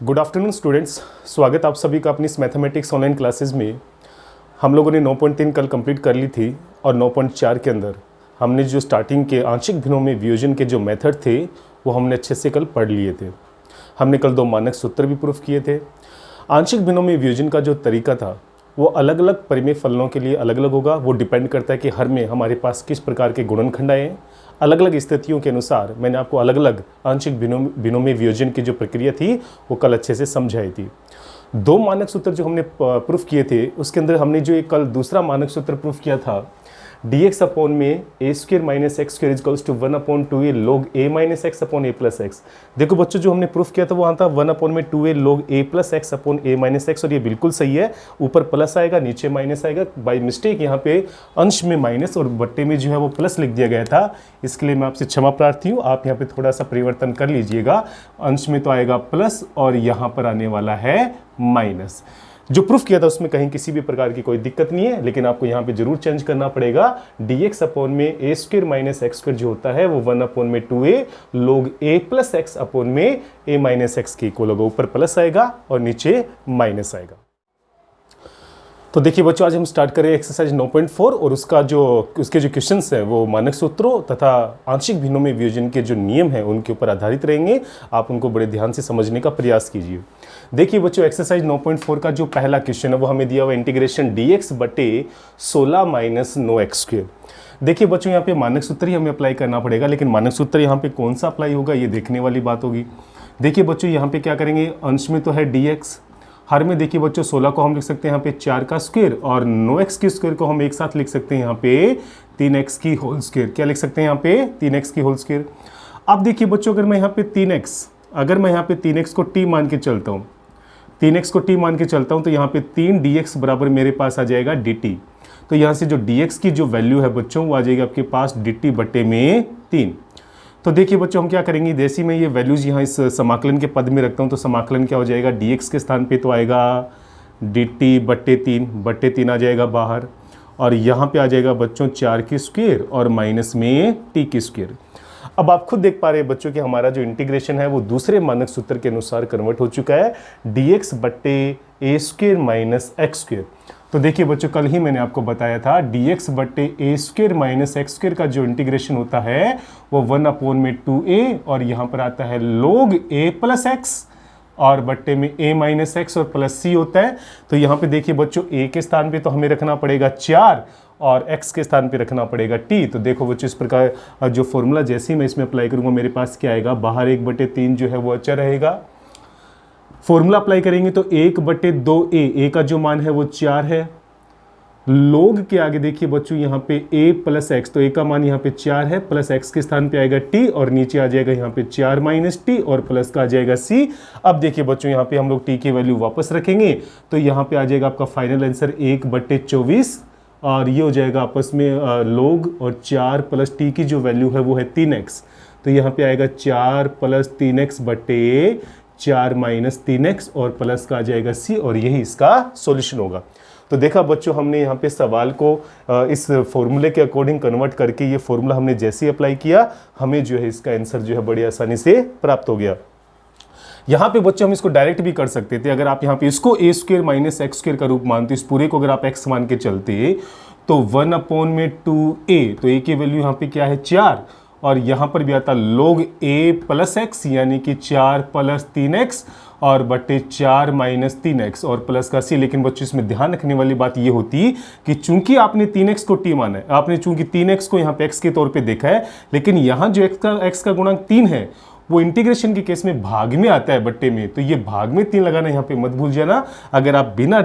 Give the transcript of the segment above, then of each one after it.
Good afternoon students, स्वागत आप सभी का अपनी इस मैथमेटिक्स ऑनलाइन क्लासेस में। हम लोगों ने 9.3 कल कंप्लीट कर ली थी और 9.4 के अंदर हमने जो स्टार्टिंग के आंशिक भिन्नों में वियोजन के जो मेथड थे वो हमने अच्छे से कल पढ़ लिए थे। हमने कल 2 मानक सूत्र भी प्रूफ किए थे। आंशिक भिन्नों में वियोजन का जो तरीका था वो अलग अलग परिमेय फलनों के लिए अलग अलग होगा। वो डिपेंड करता है कि हर में हमारे पास किस प्रकार के गुणनखंड आए हैं। अलग अलग स्थितियों के अनुसार मैंने आपको अलग अलग आंशिक भिन्नों में वियोजन की जो प्रक्रिया थी वो कल अच्छे से समझाई थी। 2 मानक सूत्र जो हमने प्रूफ किए थे उसके अंदर हमने जो एक कल दूसरा मानक सूत्र प्रूफ किया था dx अपॉन में a square minus x square is equals to 1/2a log a minus x upon a plus x. देखो बच्चों, जो हमने प्रूफ किया था वो आता 1/2a log a plus x upon a minus x, और ये बिल्कुल सही है। ऊपर प्लस आएगा, नीचे माइनस आएगा। बाय मिस्टेक यहाँ पे अंश में माइनस और बट्टे में जो है वो प्लस लिख दिया गया था, इसके लिए मैं आपसे क्षमा प्रार्थी हूँ। आप यहाँ पे थोड़ा सा परिवर्तन कर लीजिएगा। अंश में तो आएगा प्लस और यहाँ पर आने वाला है माइनस। जो प्रूफ किया था उसमें कहीं किसी भी प्रकार की कोई दिक्कत नहीं है, लेकिन आपको यहाँ पे जरूर चेंज करना पड़ेगा। dx अपॉन में a square minus x square जो होता है वो 1/2a log a plus x upon में a माइनस एक्स के इक्वल होगा। ऊपर प्लस आएगा और नीचे माइनस आएगा। तो देखिए बच्चों, आज हम स्टार्ट करें एक्सरसाइज 9.4 और उसके जो क्वेश्चंस हैं वो मानक सूत्रों तथा आंशिक भिन्नों में वियोजन के जो नियम हैं उनके ऊपर आधारित रहेंगे। आप उनको बड़े ध्यान से समझने का प्रयास कीजिए। देखिए बच्चों, एक्सरसाइज 9.4 का जो पहला क्वेश्चन है वो हमें दिया हुआ इंटीग्रेशन dx बटे 16 माइनस 9x स्क्वायर। देखिए बच्चों, यहाँ पे मानक सूत्र ही हमें अप्लाई करना पड़ेगा, लेकिन मानक सूत्र यहाँ पे कौन सा अप्लाई होगा ये देखने वाली बात होगी। देखिए बच्चों, यहाँ पे क्या करेंगे, अंश में तो है dx, हर में देखिए बच्चों 16 को हम लिख सकते हैं यहाँ पे 4 का स्क्वायर और 9x की स्क्वायर को हम एक साथ लिख सकते हैं यहाँ पे 3x की होल स्क्वायर। क्या लिख सकते हैं यहाँ पे 3x की होल स्क्वायर। अब देखिए बच्चों, अगर मैं यहाँ पे 3x को t मान के चलता हूँ, 3x को t मान के चलता हूँ तो यहाँ पे 3dx बराबर मेरे पास आ जाएगा dt। तो यहाँ से जो dx की जो वैल्यू है बच्चों वो आ जाएगी आपके पास dt बटे में 3। तो देखिए बच्चों, हम क्या करेंगे, जैसे मैं ये वैल्यूज यहाँ इस समाकलन के पद में रखता हूँ तो समाकलन क्या हो जाएगा, dx के स्थान पे तो आएगा dt बटे 3 आ जाएगा बाहर, और यहाँ पे आ जाएगा बच्चों 4 की स्क्वायर और माइनस में t की स्क्वायर। अब आप खुद देख पा रहे हैं बच्चों कि हमारा जो इंटीग्रेशन है वो दूसरे मानक सूत्र के अनुसार कन्वर्ट हो चुका है, dx बटे a square minus x square. तो देखिए बच्चों, कल ही मैंने आपको बताया था dx बटे a square minus x square का जो इंटीग्रेशन होता है वो 1/2a और यहाँ पर आता है log a प्लस एक्स और बट्टे में a माइनस एक्स और प्लस c होता है। तो यहाँ पे देखिए बच्चों, a के स्थान पे तो हमें रखना पड़ेगा 4 और x के स्थान पे रखना पड़ेगा t। तो देखो बच्चों, इस प्रकार जो फॉर्मूला जैसे ही मैं इसमें अप्लाई करूँगा मेरे पास क्या आएगा, बाहर 1/3 जो है वो अचर रहेगा। फॉर्मूला अप्लाई करेंगे तो 1/2a का जो मान है वो 4 है। लोग के आगे देखिए बच्चों यहाँ पे a प्लस एक्स, तो a का मान यहाँ पे 4 है, प्लस x के स्थान पे आएगा t और नीचे आ जाएगा यहाँ पे 4 माइनस t और प्लस का आ जाएगा c। अब देखिए बच्चों, यहाँ पे हम लोग t की वैल्यू वापस रखेंगे तो यहाँ पे आ जाएगा आपका फाइनल आंसर 1/24 और ये हो जाएगा आपस में लोग और 4 प्लस t की जो वैल्यू है वो है 3x। तो यहाँ पे आएगा 4 प्लस 3x बटे 4 माइनस 3x और प्लस का आ जाएगा c, और यही इसका सॉल्यूशन होगा। तो देखा बच्चों, हमने यहाँ पे सवाल को इस फॉर्मूले के अकॉर्डिंग कन्वर्ट करके ये फॉर्मूला हमने जैसे ही अप्लाई किया हमें जो है इसका आंसर जो है बड़ी आसानी से प्राप्त हो गया। यहाँ पे बच्चों हम इसको डायरेक्ट भी कर सकते थे। अगर आप यहाँ पे इसको a square minus x square का रूप मानते, इस पूरे को अगर आप x मान के चलते तो 1/2a, तो a की वैल्यू यहाँ पे क्या है 4 और यहाँ पर भी आता log a प्लस एक्स यानी कि 4 प्लस 3x और बटे 4 माइनस 3x और प्लस का c। लेकिन बच्चों इसमें ध्यान रखने वाली बात ये होती कि चूंकि आपने 3x को t माना है, आपने चूंकि 3x को यहाँ पे x के तौर पे देखा है, लेकिन यहाँ जो x का गुणांक 3 है वो इंटीग्रेशन के केस में भाग में आता है बट्टे में, तो ये भाग में 3 लगाना यहाँ पे मत भूल जाना। अगर आप बिना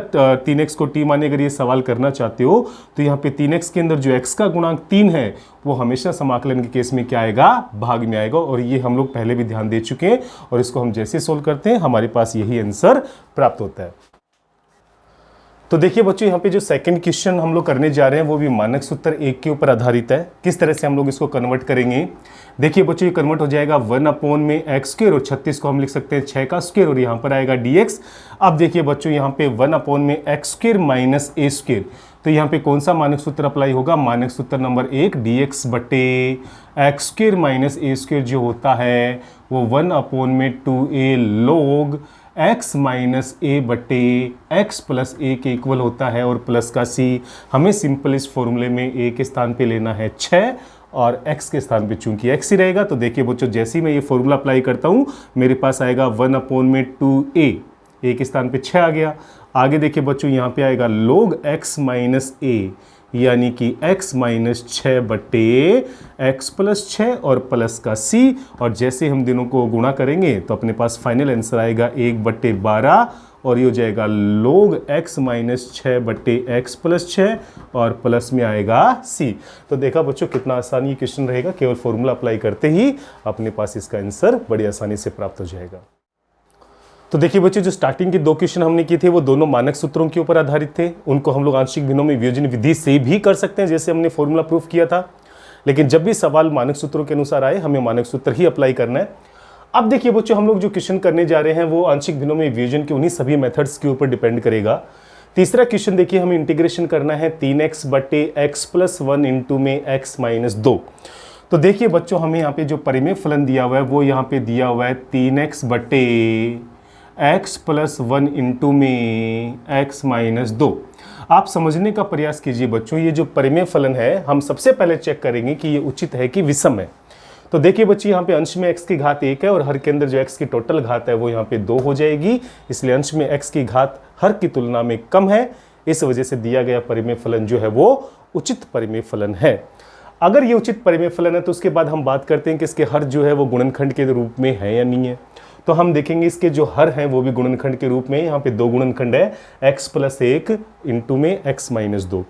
3x को t माने अगर ये सवाल करना चाहते हो तो यहाँ पे 3x के अंदर जो x का गुणांक 3 है वो हमेशा समाकलन के केस में क्या आएगा, भाग में आएगा, और ये हम लोग पहले भी ध्यान दे चुके हैं और इसको हम जैसे सोल्व करते हैं हमारे पास यही आंसर प्राप्त होता है। तो देखिए बच्चों, यहाँ पे जो सेकंड क्वेश्चन हम लोग करने जा रहे हैं वो भी मानक सूत्र 1 के ऊपर आधारित है। किस तरह से हम लोग इसको कन्वर्ट करेंगे, देखिए बच्चों ये कन्वर्ट हो जाएगा 1/x स्क्वायर और 36 को हम लिख सकते हैं 6 का स्क्वायर और यहाँ पर आएगा dx। अब देखिए बच्चों यहाँ पे 1/x square minus a square, तो यहाँ पे कौन सा मानक सूत्र अप्लाई होगा, मानक सूत्र नंबर 1 dx बटे x square minus a square जो होता है वो 1/2a log x माइनस ए बटे एक्स प्लस ए के इक्वल होता है और प्लस का c। हमें सिंपल इस फॉर्मूले में a के स्थान पे लेना है 6 और x के स्थान पे चूंकि x ही रहेगा, तो देखिए बच्चों जैसे ही मैं ये फॉर्मूला अप्लाई करता हूँ मेरे पास आएगा 1/2a, a के स्थान पे 6 आ गया। आगे देखिए बच्चों यहाँ पे आएगा log x माइनस a, यानी कि x माइनस 6 बटे एक्स प्लस 6 और प्लस का c, और जैसे हम दोनों को गुणा करेंगे तो अपने पास फाइनल आंसर आएगा 1/12 और ये हो जाएगा log x माइनस 6 बटे एक्स प्लस 6 और प्लस में आएगा c। तो देखा बच्चों कितना आसान ये क्वेश्चन रहेगा, केवल फॉर्मूला अप्लाई करते ही अपने पास इसका आंसर बड़ी आसानी से प्राप्त हो जाएगा। तो देखिए बच्चों जो स्टार्टिंग के 2 क्वेश्चन हमने किए थे वो दोनों मानक सूत्रों के ऊपर आधारित थे। उनको हम लोग आंशिक भिन्नों में वियोजन विधि से भी कर सकते हैं जैसे हमने फॉर्मूला प्रूफ किया था, लेकिन जब भी सवाल मानक सूत्रों के अनुसार आए हमें मानक सूत्र ही अप्लाई करना है। अब देखिए बच्चों हम लोग जो क्वेश्चन करने जा रहे हैं वो आंशिक भिन्नों में वियोजन के उन्हीं सभी मेथड्स के ऊपर डिपेंड करेगा। तीसरा क्वेश्चन देखिए हमें इंटीग्रेशन करना है 3x बटे एक्स प्लस 1 इंटू में x माइनस 2। तो देखिए बच्चों हमें यहाँ पे जो परिमेय फलन दिया हुआ है वो यहाँ पे दिया हुआ है 3x बटे x प्लस 1 इंटू में x माइनस 2। आप समझने का प्रयास कीजिए बच्चों, ये जो परिमेय फलन है हम सबसे पहले चेक करेंगे कि ये उचित है कि विषम है। तो देखिए बच्चे यहाँ पे अंश में x की घात 1 है और हर के अंदर जो x की टोटल घात है वो यहाँ पे 2 हो जाएगी, इसलिए अंश में x की घात हर की तुलना में कम है। इस वजह से दिया गया परिमेय फलन जो है वो उचित परिमेय फलन है। अगर ये उचित परिमेय फलन है तो उसके बाद हम बात करते हैं कि इसके हर जो है वो गुणनखंड के रूप में है या नहीं है। तो हम देखेंगे इसके जो हर हैं वो भी गुणनखंड के रूप में, यहाँ पे 2 गुणनखंड है x प्लस 1 इंटू में x माइनस 2।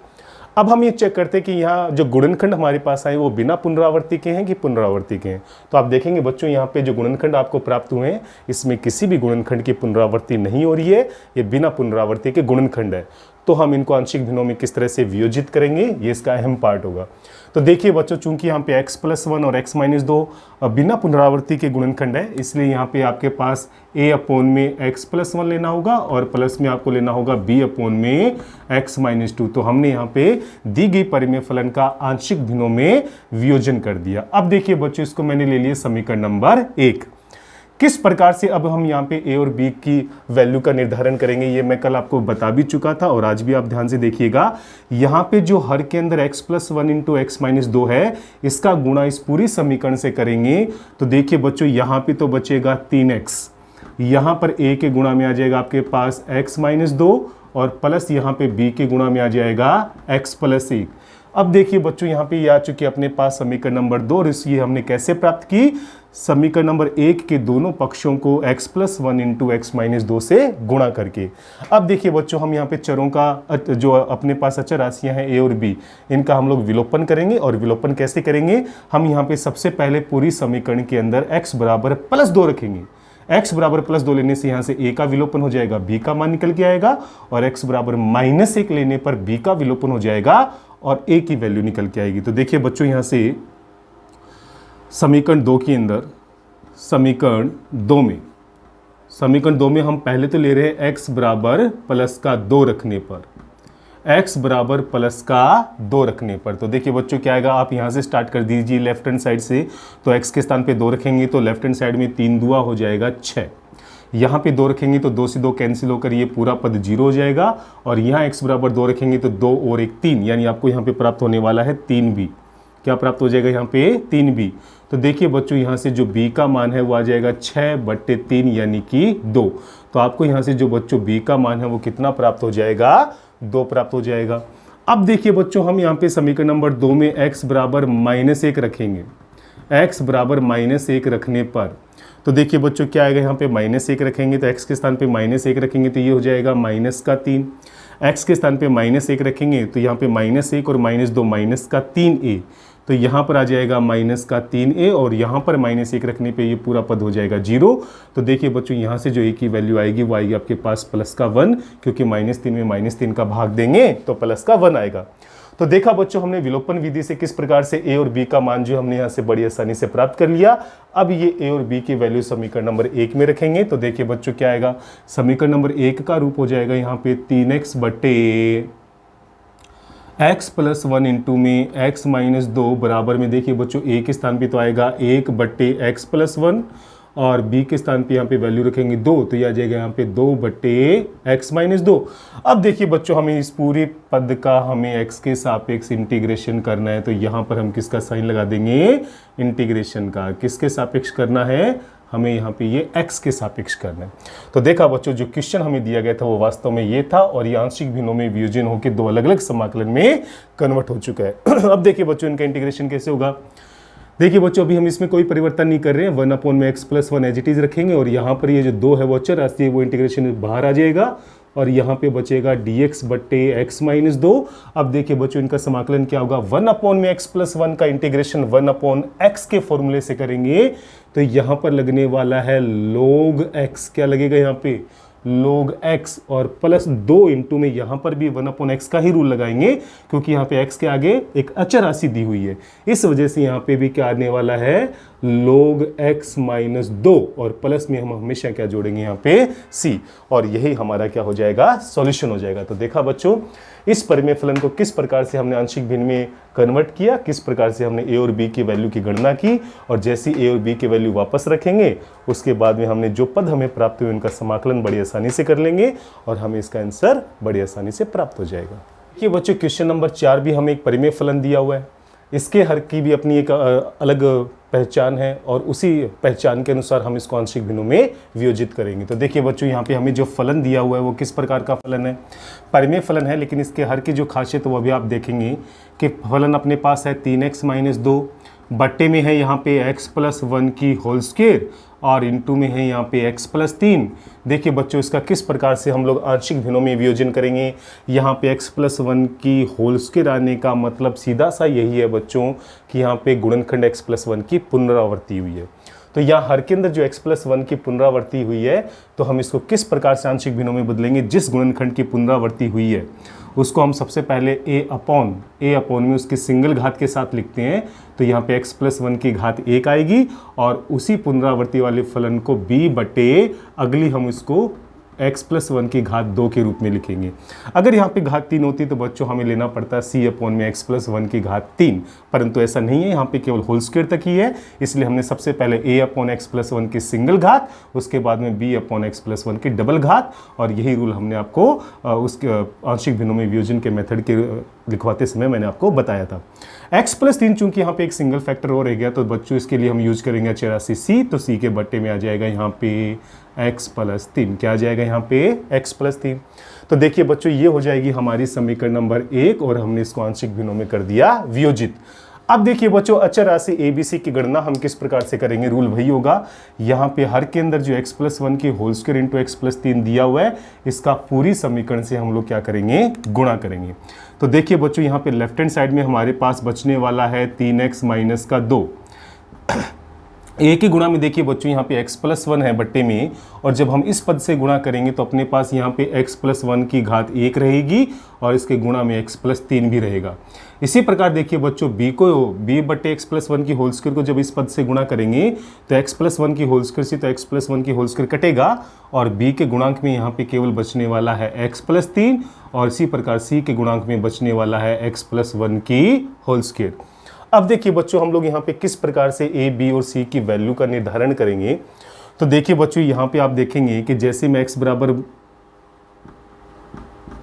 अब हम ये चेक करते हैं कि यहाँ जो गुणनखंड हमारे पास आए वो बिना पुनरावर्ती के हैं कि पुनरावर्ती के हैं। तो आप देखेंगे बच्चों यहाँ पे जो गुणनखंड आपको प्राप्त हुए हैं इसमें किसी भी गुणनखंड की पुनरावर्ती नहीं हो रही है, ये बिना पुनरावर्ती के गुणनखंड है। तो हम इनको आंशिक भिन्नों में किस तरह से वियोजित करेंगे ये इसका अहम पार्ट होगा। तो देखिए बच्चों चूंकि यहाँ पे x प्लस 1 और x माइनस 2 बिना पुनरावर्ती के गुणनखंड है, इसलिए यहाँ पे आपके पास a अपोन में x प्लस 1 लेना होगा और प्लस में आपको लेना होगा b अपोन में x माइनस 2। तो हमने यहाँ पे दी गई परिमेय फलन का आंशिक भिन्नों में वियोजन कर दिया। अब देखिए बच्चों इसको मैंने ले लिया समीकरण नंबर 1। किस प्रकार से अब हम यहाँ पे a और b की वैल्यू का निर्धारण करेंगे ये मैं कल आपको बता भी चुका था और आज भी आप ध्यान से देखिएगा। यहाँ पे जो हर के अंदर x plus 1 into x minus 2 है इसका गुणा इस पूरी समीकरण से करेंगे तो देखिए बच्चों यहाँ पे तो बचेगा 3x, यहाँ पर a के गुणा में आ जाएगा आपके पास x माइनस 2 और प्लस यहाँ पे b के गुणा में आ जाएगा x प्लस 1। अब देखिए बच्चों यहाँ पे ये आ चुकी है अपने पास समीकरण नंबर 2 और इसलिए हमने कैसे प्राप्त की, समीकरण नंबर 1 के दोनों पक्षों को x plus 1 into x minus 2 से गुणा करके। अब देखिए बच्चों हम यहाँ पे चरों का जो अपने पास अचर राशियाँ हैं a और b इनका हम लोग विलोपन करेंगे। और विलोपन कैसे करेंगे, हम यहाँ पे सबसे पहले पूरी समीकरण के अंदर x बराबर प्लस 2 रखेंगे। x बराबर प्लस 2 लेने से यहाँ से a का विलोपन हो जाएगा, b का मान निकल के आएगा और x बराबर माइनस 1 लेने पर b का विलोपन हो जाएगा और a की वैल्यू निकल के आएगी। तो देखिए बच्चों यहाँ से समीकरण 2 के अंदर समीकरण 2 में हम पहले तो ले रहे हैं x बराबर प्लस का 2 रखने पर, x बराबर प्लस का 2 रखने पर। तो देखिए बच्चों क्या आएगा, आप यहाँ से स्टार्ट कर दीजिए लेफ्ट हैंड साइड से। तो x के स्थान पे 2 रखेंगे तो लेफ्ट हैंड साइड में 3 दुआ हो जाएगा 6, यहाँ पे 2 रखेंगे तो 2 से 2 कैंसिल होकर ये पूरा पद 0 हो जाएगा और यहाँ x बराबर 2 रखेंगे तो 2 और 1 3, यानी आपको यहाँ पे प्राप्त होने वाला है 3b। क्या प्राप्त हो जाएगा यहाँ पे 3b। तो देखिए बच्चों यहाँ से जो b का मान है वो आ जाएगा 6/3 यानी कि 2। तो आपको यहाँ से जो बच्चों b का मान है वो कितना प्राप्त हो जाएगा, 2 प्राप्त हो जाएगा। अब देखिए बच्चों हम यहाँ पे समीकरण नंबर 2 में x बराबर -1 रखेंगे। x बराबर -1 रखने पर तो देखिए बच्चों क्या आएगा, यहाँ पे -1 रखेंगे तो x के स्थान पे -1 रखेंगे तो ये हो जाएगा -3। x के स्थान पे -1 रखेंगे तो यहाँ पे -1 और -2 -3a, तो यहाँ पर आ जाएगा -3a और यहाँ पर -1 रखने पे ये पूरा पद हो जाएगा 0। तो देखिए बच्चों यहाँ से जो a की वैल्यू आएगी वो आएगी आपके पास प्लस का 1, क्योंकि -3 में -3 का भाग देंगे तो प्लस का 1 आएगा। तो देखा बच्चों हमने विलोपन विधि से किस प्रकार से a और b का मान जो हमने यहाँ से बड़ी आसानी से प्राप्त कर लिया। अब ये a और b की वैल्यू समीकरण नंबर 1 में रखेंगे तो देखिए बच्चों क्या आएगा, समीकरण नंबर 1 का रूप हो जाएगा यहाँ पे 3x बटे x प्लस 1 इंटू में x माइनस 2 बराबर में देखिए बच्चों a के स्थान पे तो आएगा 1 बटे एक्स प्लस 1 और b के स्थान पे यहाँ पे वैल्यू रखेंगे 2, तो यह आ जाएगा यहाँ पे 2/x-2। अब देखिए बच्चों, हमें इस पूरे पद का हमें x के सापेक्ष इंटीग्रेशन करना है, तो यहाँ पर हम किसका साइन लगा देंगे, इंटीग्रेशन का। किसके सापेक्ष करना है, हमें यहाँ पे ये x के सापेक्ष करना है। तो देखा बच्चों, जो क्वेश्चन हमें दिया गया था वो वास्तव में ये था, और ये आंशिक भिन्नों में वियोजन होकर दो अलग अलग समाकलन में कन्वर्ट हो चुका है। अब देखिए बच्चों, इनका इंटीग्रेशन कैसे होगा। देखिए बच्चों, अभी हम इसमें कोई परिवर्तन नहीं कर रहे हैं, 1/x+1 एज इट इज रखेंगे, और यहाँ पर ये जो 2 है वो अचर राशि है, वो इंटीग्रेशन बाहर आ जाएगा, और यहाँ पे बचेगा dx/x-2। अब देखिए बच्चों, इनका समाकलन क्या होगा, 1/x+1 का इंटीग्रेशन 1/x के फॉर्मूले से करेंगे, तो यहाँ पर लगने वाला है log x। क्या लगेगा यहाँ पे, log x, और प्लस 2 इंटू में यहाँ पर भी 1/x का ही रूल लगाएंगे, क्योंकि यहाँ पे x के आगे एक अचर राशि दी हुई है, इस वजह से यहाँ पे भी क्या आने वाला है, log x-2, और प्लस में हम हमेशा क्या जोड़ेंगे यहाँ पे c, और यही हमारा क्या हो जाएगा, सॉल्यूशन हो जाएगा। तो देखा बच्चों, इस परिमेय फलन को किस प्रकार से हमने आंशिक भिन्न में कन्वर्ट किया, किस प्रकार से हमने a और b की वैल्यू की गणना की, और जैसी a और b की वैल्यू वापस रखेंगे उसके बाद में हमने जो पद हमें प्राप्त हुए उनका समाकलन बड़ी आसानी से कर लेंगे, और हमें इसका आंसर बड़ी आसानी से प्राप्त हो जाएगा। देखिए बच्चों, क्वेश्चन नंबर 4 भी हमें एक परिमेय फलन दिया हुआ है, इसके हर की भी अपनी एक अलग पहचान है, और उसी पहचान के अनुसार हम इसको आंशिक भिन्नों में वियोजित करेंगे। तो देखिए बच्चों, यहाँ पे हमें जो फलन दिया हुआ है वो किस प्रकार का फलन है, परिमेय फलन है, लेकिन इसके हर की जो खासियत है वो भी आप देखेंगे कि फलन अपने पास है 3x-2, बट्टे में है यहाँ पे x+1 की होल स्क्वायर, और इनटू में है यहाँ पे x+3। देखिए बच्चों, इसका किस प्रकार से हम लोग आंशिक भिन्नों में वियोजन करेंगे। यहाँ पे x+1 की होल स्क्वायर आने का मतलब सीधा सा यही है बच्चों कि यहाँ पे गुणनखंड x+1 की पुनरावृत्ति हुई है। तो यहाँ हर के अंदर जो x+1 की पुनरावृत्ति हुई है, तो हम इसको किस प्रकार से आंशिक भिन्नों में बदलेंगे। जिस गुणनखंड की पुनरावृत्ति हुई है उसको हम सबसे पहले a अपॉन में उसकी सिंगल घात के साथ लिखते हैं, तो यहाँ पे x+1 की घात 1 आएगी, और उसी पुनरावृत्ति वाले फलन को b बटे अगली हम इसको x+1 की घात 2 के रूप में लिखेंगे। अगर यहाँ पे घात 3 होती तो बच्चों हमें लेना पड़ता c अपॉन में x+1 की घात 3, परंतु ऐसा नहीं है, यहाँ पे केवल होल स्क्वायर तक ही है, इसलिए हमने सबसे पहले a अपॉन x+1 की सिंगल घात, उसके बाद में b अपॉन x+1 की डबल घात, और यही रूल हमने आपको उसके आंशिक भिन्नों में वियोजन के मेथड के लिखवाते समय मैंने आपको बताया था। x+3 चूंकि यहाँ पे एक सिंगल फैक्टर और रह गया, तो बच्चों इसके लिए हम यूज करेंगे अचर राशि c, तो c के बट्टे में आ जाएगा यहाँ पे x+3। क्या आ जाएगा यहाँ पे x+3। तो देखिए बच्चों, ये हो जाएगी हमारी समीकरण नंबर 1, और हमने इसको आंशिक भिन्नों में कर दिया वियोजित। अब देखिए बच्चों, अचर राशि ABC की गणना हम किस प्रकार से करेंगे। रूल वही होगा, यहाँ पे हर के अंदर जो x+1 की होल स्क्वायर इंटू x+3 दिया हुआ है, इसका पूरी समीकरण से हम लोग क्या करेंगे, गुणा करेंगे। तो देखिए बच्चों, यहाँ पे लेफ्ट हैंड साइड में हमारे पास बचने वाला है 3x-2। एक ही गुणा में देखिए बच्चों, यहाँ पे x+1 है बट्टे में, और जब हम इस पद से गुणा करेंगे तो अपने पास यहाँ पे x+1 की घात 1 रहेगी, और इसके गुणा में x+3 भी रहेगा। इसी प्रकार देखिए बच्चों, b बट्टे x+1 की होल स्क्वायर को जब इस पद से गुणा करेंगे तो x+1 की होल स्क्वायर से तो x+1 की होल स्क्वायर कटेगा, और b के गुणांक में यहाँ पे केवल बचने वाला है x+3, और इसी प्रकार c के गुणांक में बचने वाला है x+1 की होल स्क्वायर। अब देखिए बच्चों, हम लोग यहाँ पे किस प्रकार से a, b और c की वैल्यू का निर्धारण करेंगे। तो देखिए बच्चों, यहाँ पे आप देखेंगे कि जैसे मैं x बराबर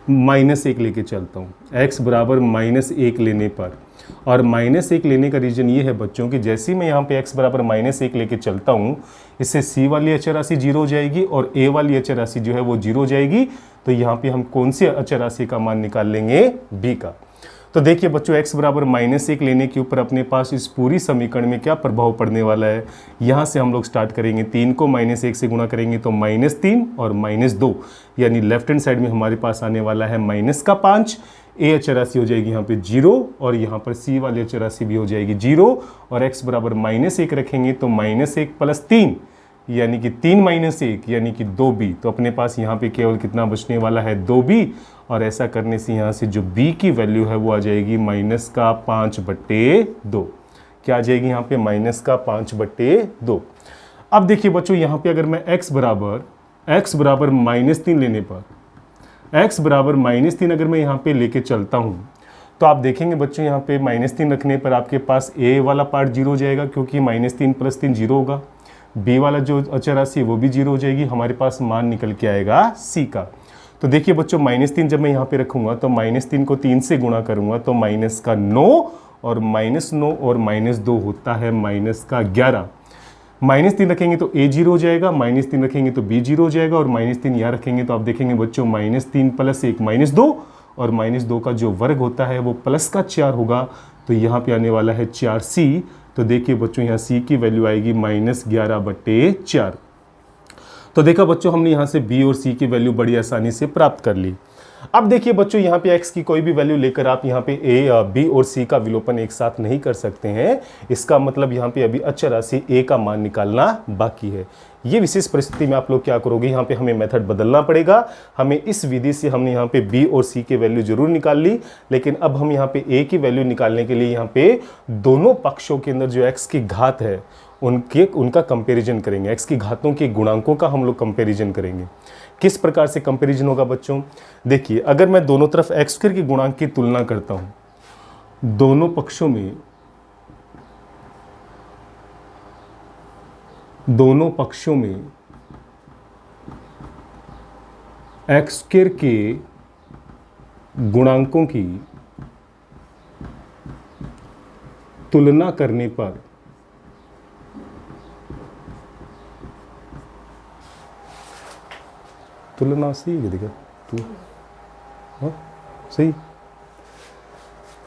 -1 लेके चलता हूँ, x बराबर -1 लेने पर, और -1 लेने का रीजन ये है बच्चों कि जैसे मैं यहाँ पे x बराबर -1 लेके चलता हूँ, इससे c वाली अचर राशि 0 हो जाएगी, और a वाली अचर राशि जो है वो 0 हो जाएगी। तो यहाँ पे हम कौन सी अचर राशि का मान निकाल लेंगे, b का। तो देखिए बच्चों, x बराबर -1 लेने के ऊपर अपने पास इस पूरी समीकरण में क्या प्रभाव पड़ने वाला है। यहाँ से हम लोग स्टार्ट करेंगे, 3 को -1 से गुणा करेंगे तो -3 और -2, यानी लेफ्ट हैंड साइड में हमारे पास आने वाला है -5। a अचर राशि हो जाएगी यहाँ पे 0, और यहाँ पर c वाली अचर राशि भी हो जाएगी 0, और x बराबर -1 रखेंगे तो -1 + 3 यानी कि 3 - 1 यानी कि 2b। तो अपने पास यहाँ पे केवल कितना बचने वाला है, 2b, और ऐसा करने से यहाँ से जो b की वैल्यू है वो आ जाएगी -5/2। क्या आ जाएगी यहाँ पे, -5/2। अब देखिए बच्चों, यहाँ पे अगर मैं x बराबर -3 लेने पर, x बराबर -3 अगर मैं यहाँ पे लेके चलता हूँ, तो आप देखेंगे बच्चों, यहाँ पे -3 रखने पर आपके पास a वाला पार्ट 0 हो जाएगा, क्योंकि -3 + 3 0 होगा। बी वाला जो अचर राशि है वो भी 0 हो जाएगी, हमारे पास मान निकल के आएगा सी का। तो देखिए बच्चों -3 जब मैं यहाँ पे रखूंगा तो -3 को 3 से गुणा करूंगा तो माइनस का 9 और -9 और -2 होता है -11। -3 रखेंगे तो a 0 हो जाएगा, -3 रखेंगे तो b 0 हो जाएगा और -3 यहाँ रखेंगे तो आप देखेंगे बच्चों -3 + 1 -2 और -2 का जो वर्ग होता है वो +4 होगा। तो यहाँ पे आने वाला है 4c। तो देखिए बच्चों यहाँ c की वैल्यू आएगी -11/4। तो देखा बच्चों हमने यहाँ से b और c की वैल्यू बड़ी आसानी से प्राप्त कर ली। अब देखिए बच्चों यहाँ पे x की कोई भी वैल्यू लेकर आप यहाँ पे a, b और c का विलोपन एक साथ नहीं कर सकते हैं। इसका मतलब यहाँ पे अभी अचर राशि a का मान निकालना बाकी है। ये विशेष परिस्थिति में आप लोग क्या करोगे, यहाँ पे हमें मेथड बदलना पड़ेगा। हमें इस विधि से हमने यहाँ पे b और c की वैल्यू जरूर निकाल ली, लेकिन अब हम यहाँ पे a की वैल्यू निकालने के लिए यहाँ पे दोनों पक्षों के अंदर जो x की घात है उनका कंपैरिजन करेंगे। x की घातों के गुणांकों का हम लोग कंपैरिजन करेंगे। किस प्रकार से कंपैरिजन होगा बच्चों, देखिए अगर मैं दोनों तरफ x² के गुणांक की तुलना करता हूं, दोनों पक्षों में x² के गुणांकों की तुलना करने पर तुलना सही है, देखा हाँ सही।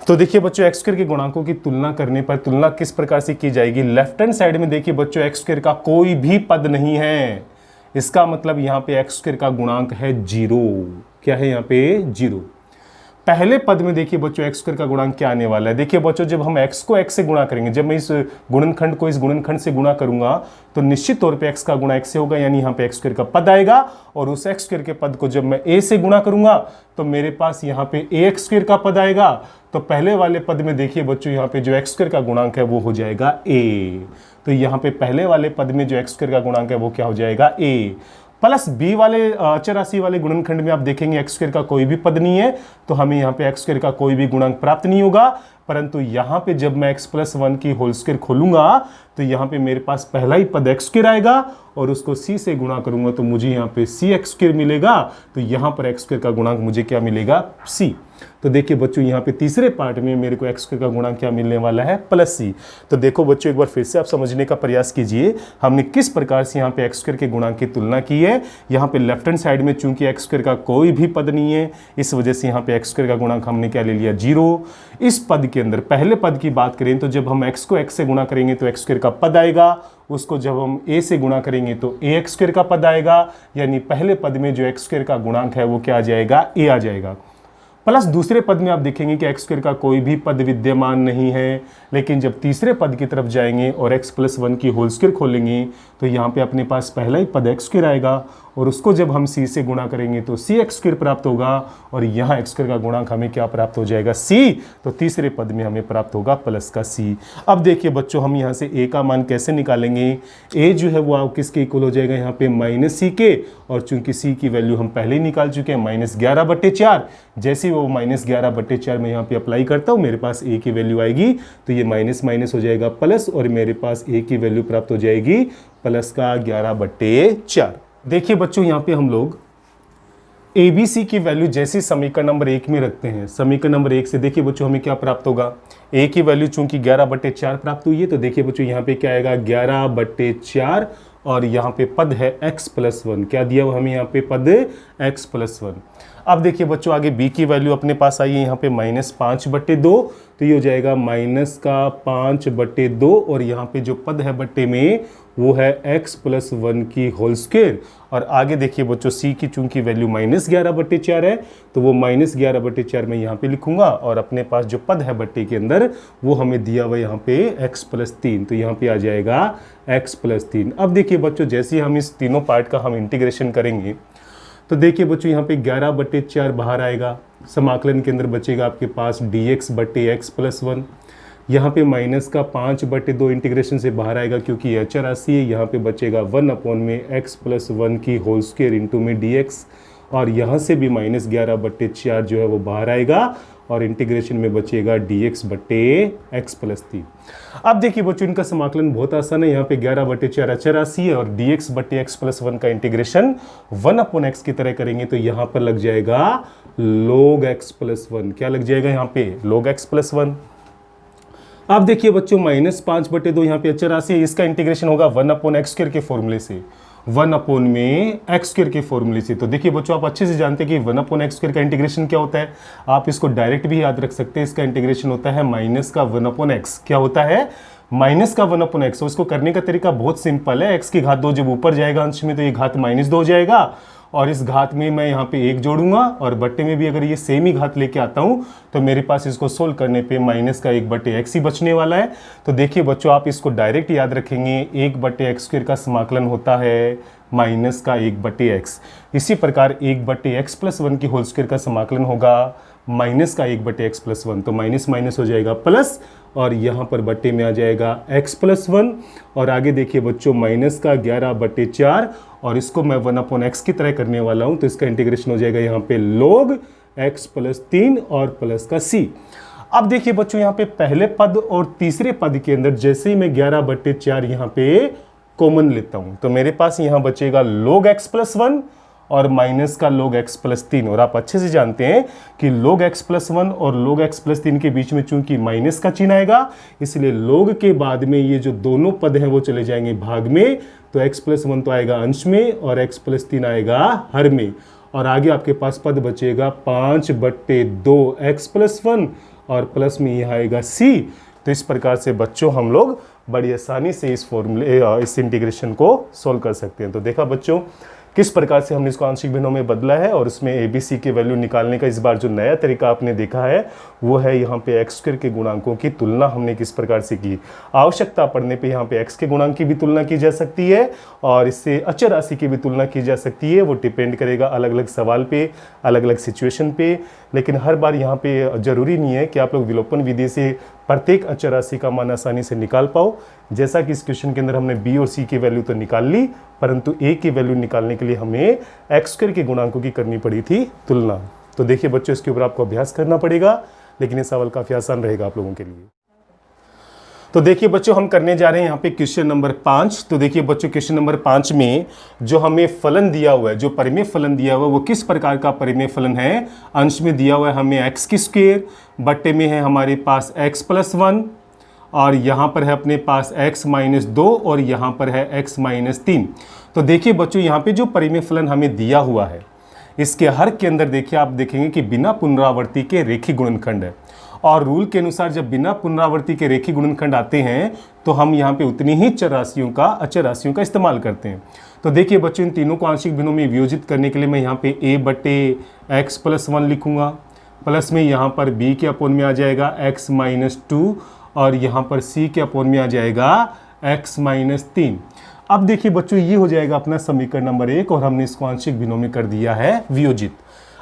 तो देखिए बच्चों x² के गुणांकों की तुलना करने पर तुलना किस प्रकार से की जाएगी, लेफ्ट हैंड साइड में देखिए बच्चों x² का कोई भी पद नहीं है। इसका मतलब यहाँ पे x² का गुणांक है 0। क्या है यहाँ पे 0। पहले पद में देखिए बच्चों x² का गुणांक क्या आने वाला है। देखिए बच्चों जब हम x को x से गुणा करेंगे, जब मैं इस गुणनखंड को इस गुणनखंड से गुणा करूंगा तो निश्चित तौर पे x का गुणा x से होगा, यानी यहाँ पे x² का पद आएगा। और उस x² के पद को जब मैं a से गुणा करूंगा तो मेरे पास यहाँ पे ax² का पद आएगा। तो पहले वाले पद में देखिए बच्चों यहाँ पे जो x² का गुणांक है वो हो जाएगा a। तो यहाँ पे पहले वाले पद में जो x² का गुणांक है वो क्या हो जाएगा a। प्लस b वाले अचर राशि वाले गुणनखंड में आप देखेंगे x² का कोई भी पद नहीं है, तो हमें यहाँ पे x² का कोई भी गुणांक प्राप्त नहीं होगा। परंतु यहाँ पे जब मैं x+1 की होल स्क्वायर खोलूंगा तो यहाँ पे मेरे पास पहला ही पद x² आएगा और उसको c से गुणा करूंगा तो मुझे यहाँ पे cx² मिलेगा। तो यहाँ पर x² का गुणांक मुझे क्या मिलेगा c। तो देखिए बच्चों यहाँ पे तीसरे पार्ट में मेरे को x² का गुणांक क्या मिलने वाला है +c। तो देखो बच्चों एक बार फिर से आप समझने का प्रयास कीजिए हमने किस प्रकार से यहाँ पे x² के गुणांक की तुलना की है। यहाँ पे लेफ्ट हैंड साइड में चूंकि x² का कोई भी पद नहीं है, इस वजह से यहाँ पे x² का गुणांक हमने क्या ले लिया 0। इस पद के अंदर पहले पद की बात करें तो जब हम x को x से गुणा करेंगे तो x² का पद आएगा, उसको जब हम a से गुणा करेंगे तो ax² का पद आएगा, यानी पहले पद में जो x² का गुणांक है वो क्या आ जाएगा a आ जाएगा। प्लस दूसरे पद में आप देखेंगे कि x² का कोई भी पद विद्यमान नहीं है, लेकिन जब तीसरे पद की तरफ जाएंगे और x+1 की होल स्क्वायर खोलेंगे तो यहाँ पे अपने पास पहला ही पद x² आएगा और उसको जब हम c से गुणा करेंगे तो cx² प्राप्त होगा और यहाँ x² का गुणांक हमें क्या प्राप्त हो जाएगा c। तो तीसरे पद में हमें प्राप्त होगा प्लस का c। अब देखिए बच्चों हम यहाँ से a का मान कैसे निकालेंगे, a जो है वो किसके इक्वल हो जाएगा यहाँ पे -c के, और चूंकि c की वैल्यू हम पहले ही निकाल चुके हैं -11/4। जैसे वो -11/4 में यहाँ पे अप्लाई करता हूँ मेरे पास a की वैल्यू आएगी तो ये माइनस माइनस हो जाएगा प्लस और मेरे पास a की वैल्यू प्राप्त हो जाएगी प्लस का 11/4। देखिए बच्चों यहाँ पे हम लोग ABC की वैल्यू जैसे समीकरण नंबर 1 में रखते हैं, समीकरण नंबर 1 से देखिए बच्चों हमें क्या प्राप्त होगा, a की वैल्यू चूंकि 11/4 प्राप्त हुई है तो देखिए बच्चों यहाँ पे क्या आएगा 11/4 और यहाँ पे पद है x+1। क्या दिया हुआ हमें यहाँ पे पद x+1। अब देखिए बच्चों आगे b की वैल्यू अपने पास आई है यहाँ पे -5/2, तो ये हो जाएगा -5/2 और यहाँ पे जो पद है बट्टे में वो है x+1 की होल स्क्वायर। और आगे देखिए बच्चों c की चूंकि वैल्यू -11/4 है तो वो -11/4 में यहाँ पे लिखूंगा और अपने पास जो पद है बट्टे के अंदर वो हमें दिया हुआ यहाँ पे x+3, तो यहाँ पे आ जाएगा x+3। अब देखिए बच्चों जैसे हम इस तीनों पार्ट का हम इंटीग्रेशन करेंगे तो देखिए बच्चों यहाँ पे 11/4 बाहर आएगा, समाकलन के अंदर बचेगा आपके पास dx/x+1। यहाँ पे -5/2 इंटीग्रेशन से बाहर आएगा क्योंकि ये अचर राशि है, यहाँ पे बचेगा 1/x+1 की होल स्क्वायर इंटू में dx और यहाँ से भी -11/4 जो है वो बाहर आएगा और इंटीग्रेशन में बचेगा dx बटे x प्लस 3। अब देखिए बच्चों इनका समाकलन बहुत आसान है। यहाँ पे 11 बटे 4 अचर राशि है और dx बटे x प्लस 1 का इंटीग्रेशन 1/x की तरह करेंगे तो यहाँ पर लग जाएगा log x प्लस 1। क्या लग जाएगा यहाँ पे? log x plus 1। अब देखिए बच्चों -5/2 यहाँ पे अचर राशि है, इसका इंटीग्रेशन होगा 1/x² के फॉर्मूले से, 1/x² के फॉर्मूले से। तो देखिए बच्चों आप अच्छे से जानते हैं कि 1/x² का इंटीग्रेशन क्या होता है। आप इसको डायरेक्ट भी याद रख सकते हैं। इसका इंटीग्रेशन होता है माइनस का 1/x। क्या होता है? माइनस का 1/x। तो इसको करने का तरीका बहुत सिंपल है। x की घात 2 जब ऊपर जाएगा अंश में तो ये घात -2 हो जाएगा और इस घात में मैं यहाँ पे 1 जोड़ूंगा और बट्टे में भी अगर ये सेम ही घात लेके आता हूँ तो मेरे पास इसको सोल्व करने पे माइनस का 1/x ही बचने वाला है। तो देखिए बच्चों आप इसको डायरेक्ट याद रखेंगे, 1/x² का समाकलन होता है माइनस का 1/x। इसी प्रकार 1/x प्लस 1 की होल स्क्वायर का समाकलन होगा माइनस का 1/x प्लस 1। तो माइनस माइनस हो जाएगा प्लस और यहाँ पर बट्टे में आ जाएगा x प्लस 1 और आगे देखिए बच्चों माइनस का 11/4 और इसको मैं 1/x की तरह करने वाला हूँ तो इसका इंटीग्रेशन हो जाएगा यहाँ पे log x प्लस 3 और प्लस का c। अब देखिए बच्चों यहाँ पे पहले पद और तीसरे पद के अंदर जैसे ही मैं 11/4 यहाँ पे कॉमन लेता हूँ तो मेरे पास यहाँ बचेगा log x प्लस 1 और माइनस का log x प्लस 3। और आप अच्छे से जानते हैं कि log x प्लस 1 और log x प्लस 3 के बीच में चूंकि माइनस का चिन्ह आएगा इसलिए log के बाद में ये जो दोनों पद हैं वो चले जाएंगे भाग में। तो x प्लस 1 तो आएगा अंश में और x प्लस 3 आएगा हर में और आगे आपके पास पद बचेगा 5/2 x प्लस 1 और प्लस में यह आएगा c। तो इस प्रकार से बच्चों हम लोग बड़ी आसानी से इस इंटीग्रेशन को सोल्व कर सकते हैं। तो देखा बच्चों किस प्रकार से हमने इसको आंशिक भिन्नों में बदला है और इसमें ABC के वैल्यू निकालने का इस बार जो नया तरीका आपने देखा है वो है यहाँ पे x² के गुणांकों की तुलना हमने किस प्रकार से की। आवश्यकता पड़ने पे यहाँ पे x के गुणांक की भी तुलना की जा सकती है और इससे अचर राशि की भी तुलना की जा सकती है। वो डिपेंड करेगा अलग अलग सवाल पे, अलग अलग सिचुएशन पे। लेकिन हर बार यहाँ पे जरूरी नहीं है कि आप लोग विलोपन विधि से प्रत्येक अचर राशि का मान आसानी से निकाल पाओ। जैसा कि इस क्वेश्चन के अंदर हमने b और c की वैल्यू तो निकाल ली परंतु a की वैल्यू निकालने के लिए हमें x² के गुणांकों की करनी पड़ी थी तुलना। तो देखिए बच्चों इसके ऊपर आपको अभ्यास करना पड़ेगा लेकिन ये सवाल काफ़ी आसान रहेगा आप लोगों के लिए। तो देखिए बच्चों हम करने जा रहे हैं यहाँ पे क्वेश्चन नंबर 5। तो देखिए बच्चों क्वेश्चन नंबर 5 में जो हमें फलन दिया हुआ है, जो परिमेय फलन दिया हुआ है वो किस प्रकार का परिमेय फलन है। अंश में दिया हुआ है हमें x की स्क्वायर, बट्टे में है हमारे पास x प्लस 1 और यहाँ पर है अपने पास x माइनस 2 और यहाँ पर है x माइनस 3। तो देखिए बच्चों यहाँ पे जो परिमेय फलन हमें दिया हुआ है इसके हर के अंदर देखिए आप देखेंगे कि बिना पुनरावृत्ति के रेखीय गुणनखंड है और रूल के अनुसार जब बिना पुनरावृत्ति के रेखीय गुणनखंड आते हैं तो हम यहाँ पे उतनी ही अचर राशियों का इस्तेमाल करते हैं। तो देखिए बच्चों इन तीनों को आंशिक भिन्नों में वियोजित करने के लिए मैं यहाँ पे a/x प्लस 1 लिखूंगा, प्लस में यहाँ पर b के अपोन में आ जाएगा x माइनस 2 और यहाँ पर c के अपोन में आ जाएगा x माइनस 3। अब देखिए बच्चों ये हो जाएगा अपना समीकरण नंबर 1 और हमने इसको आंशिक भिन्नों में कर दिया है वियोजित।